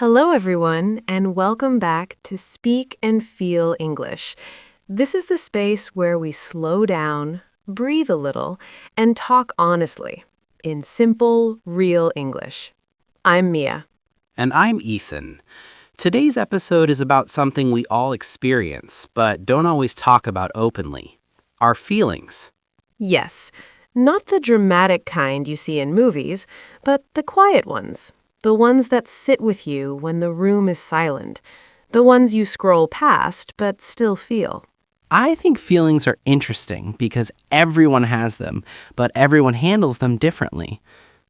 Hello, everyone, and welcome back to Speak and Feel English. This is the space where we slow down, breathe a little, and talk honestly in simple, real English. I'm Mia. And I'm Ethan. Today's episode is about something we all experience, but don't always talk about openly: our feelings. Yes, not the dramatic kind you see in movies, but the quiet ones. The ones that sit with you when the room is silent. The ones you scroll past but still feel. I think feelings are interesting because everyone has them, but everyone handles them differently.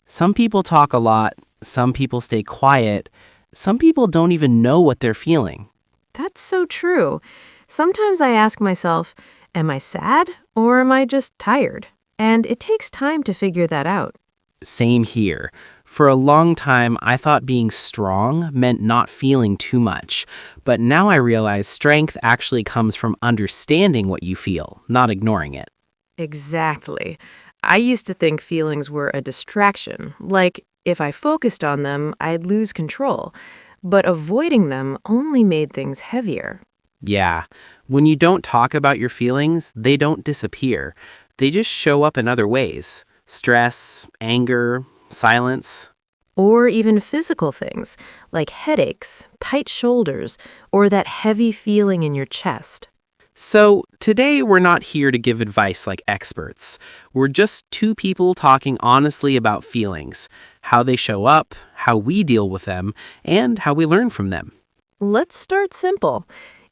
Some people talk a lot, some people stay quiet, some people don't even know what they're feeling. That's so true. Sometimes I ask myself, am I sad or am I just tired? And it takes time to figure that out. Same here. For a long time, I thought being strong meant not feeling too much. But now I realize strength actually comes from understanding what you feel, not ignoring it. Exactly. I used to think feelings were a distraction, like if I focused on them, I'd lose control. But avoiding them only made things heavier. Yeah, when you don't talk about your feelings, they don't disappear. They just show up in other ways: stress, anger, silence. Or even physical things, like headaches, tight shoulders, or that heavy feeling in your chest. So, today we're not here to give advice like experts. We're just two people talking honestly about feelings, how they show up, how we deal with them, and how we learn from them. Let's start simple.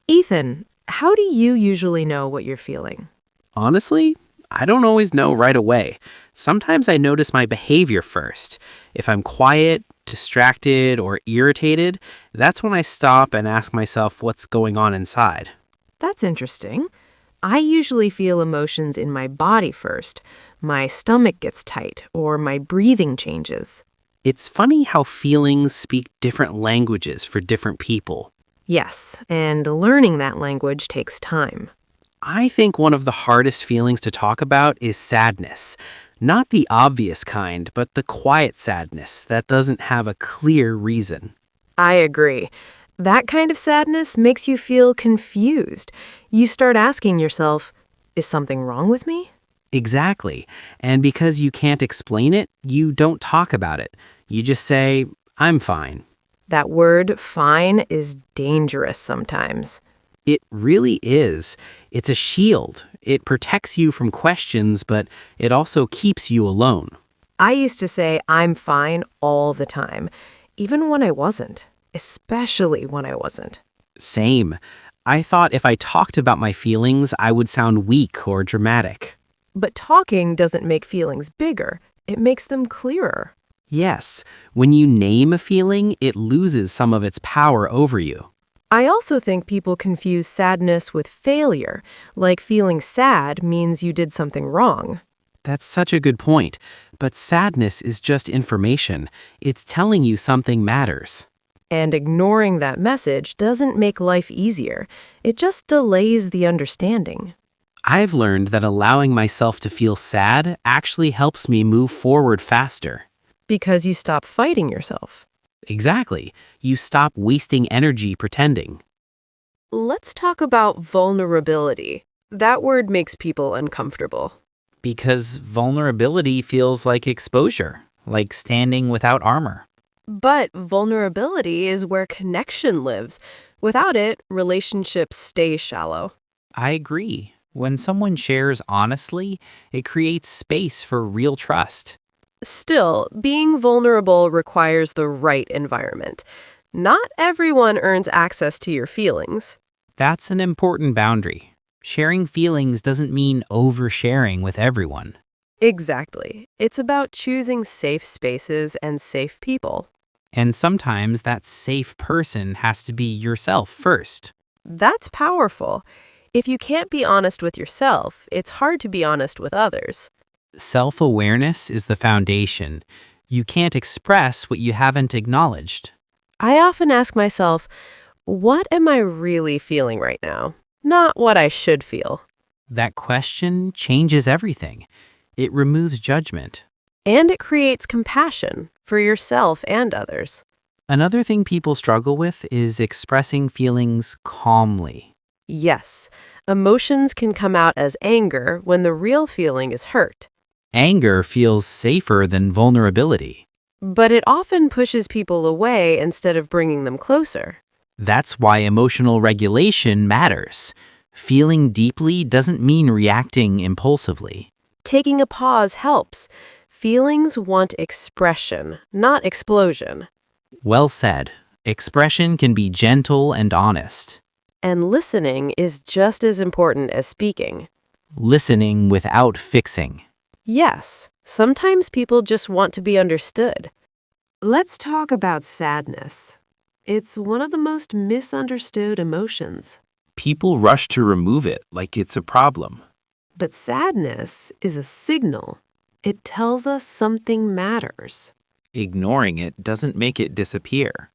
Ethan, how do you usually know what you're feeling? Honestly, I don't always know right away. Sometimes I notice my behavior first. If I'm quiet, distracted, or irritated, that's when I stop and ask myself what's going on inside. That's interesting. I usually feel emotions in my body first. My stomach gets tight, or my breathing changes. It's funny how feelings speak different languages for different people. Yes, and learning that language takes time. I think one of the hardest feelings to talk about is sadness. Not the obvious kind, but the quiet sadness that doesn't have a clear reason. I agree. That kind of sadness makes you feel confused. You start asking yourself, is something wrong with me? Exactly. And because you can't explain it, you don't talk about it. You just say, I'm fine. That word, fine, is dangerous sometimes. It really is. It's a shield. It protects you from questions, but it also keeps you alone. I used to say I'm fine all the time, even when I wasn't, especially when I wasn't. Same. I thought if I talked about my feelings, I would sound weak or dramatic. But talking doesn't make feelings bigger, it makes them clearer. Yes, when you name a feeling, it loses some of its power over you. I also think people confuse sadness with failure, like feeling sad means you did something wrong. That's such a good point. But sadness is just information. It's telling you something matters. And ignoring that message doesn't make life easier, it just delays the understanding. I've learned that allowing myself to feel sad actually helps me move forward faster. Because you stop fighting yourself. Exactly. You stop wasting energy pretending. Let's talk about vulnerability. That word makes people uncomfortable. Because vulnerability feels like exposure, like standing without armor. But vulnerability is where connection lives. Without it, relationships stay shallow. I agree. When someone shares honestly, it creates space for real trust. Still, being vulnerable requires the right environment. Not everyone earns access to your feelings. That's an important boundary. Sharing feelings doesn't mean oversharing with everyone. Exactly. It's about choosing safe spaces and safe people. And sometimes that safe person has to be yourself first. That's powerful. If you can't be honest with yourself, it's hard to be honest with others. Self-awareness is the foundation. You can't express what you haven't acknowledged. I often ask myself, what am I really feeling right now? Not what I should feel. That question changes everything. It removes judgment. And it creates compassion for yourself and others. Another thing people struggle with is expressing feelings calmly. Yes, emotions can come out as anger when the real feeling is hurt. Anger feels safer than vulnerability. But it often pushes people away instead of bringing them closer. That's why emotional regulation matters. Feeling deeply doesn't mean reacting impulsively. Taking a pause helps. Feelings want expression, not explosion. Well said. Expression can be gentle and honest. And listening is just as important as speaking. Listening without fixing. Yes, sometimes people just want to be understood. Let's talk about sadness. It's one of the most misunderstood emotions. People rush to remove it like it's a problem. But sadness is a signal. It tells us something matters. Ignoring it doesn't make it disappear.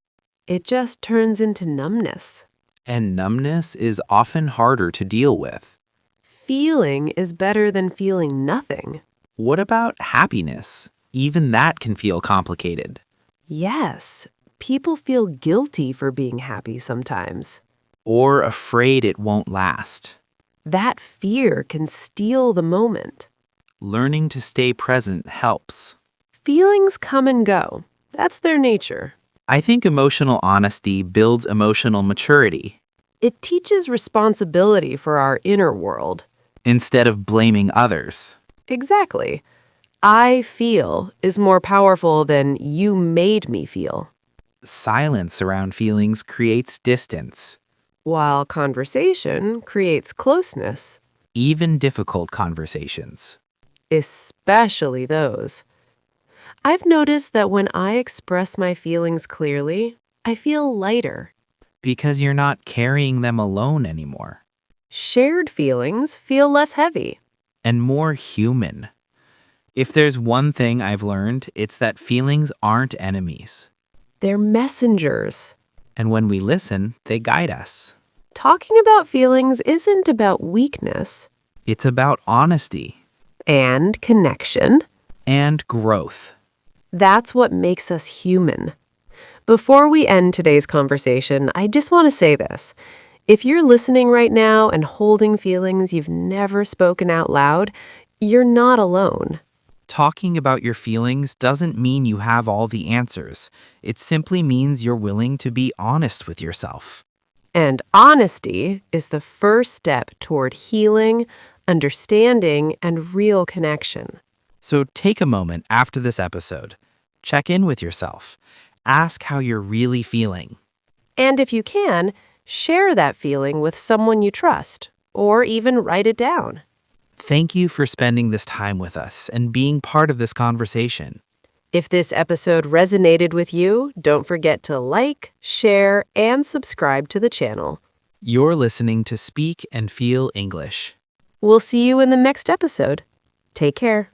It just turns into numbness. And numbness is often harder to deal with. Feeling is better than feeling nothing. What about happiness? Even that can feel complicated. Yes, people feel guilty for being happy sometimes. Or afraid it won't last. That fear can steal the moment. Learning to stay present helps. Feelings come and go. That's their nature. I think emotional honesty builds emotional maturity. It teaches responsibility for our inner world. Instead of blaming others. Exactly. I feel is more powerful than you made me feel. Silence around feelings creates distance. While conversation creates closeness, Even difficult conversations. especially those. I've noticed that when I express my feelings clearly, I feel lighter. Because you're not carrying them alone anymore. Shared feelings feel less heavy. And more human. If there's one thing I've learned, it's that feelings aren't enemies. They're messengers. And when we listen, they guide us. Talking about feelings isn't about weakness It's about honesty and connection. and growth. That's what makes us human. Before we end today's conversation, I just want to say this. If you're listening right now and holding feelings you've never spoken out loud, you're not alone. Talking about your feelings doesn't mean you have all the answers. It simply means you're willing to be honest with yourself. And honesty is the first step toward healing, understanding, and real connection. So take a moment after this episode. Check in with yourself. Ask how you're really feeling. And if you can, share that feeling with someone you trust, or even write it down. Thank you for spending this time with us and being part of this conversation. If this episode resonated with you, don't forget to like, share, and subscribe to the channel. You're listening to Speak and Feel English. We'll see you in the next episode. Take care.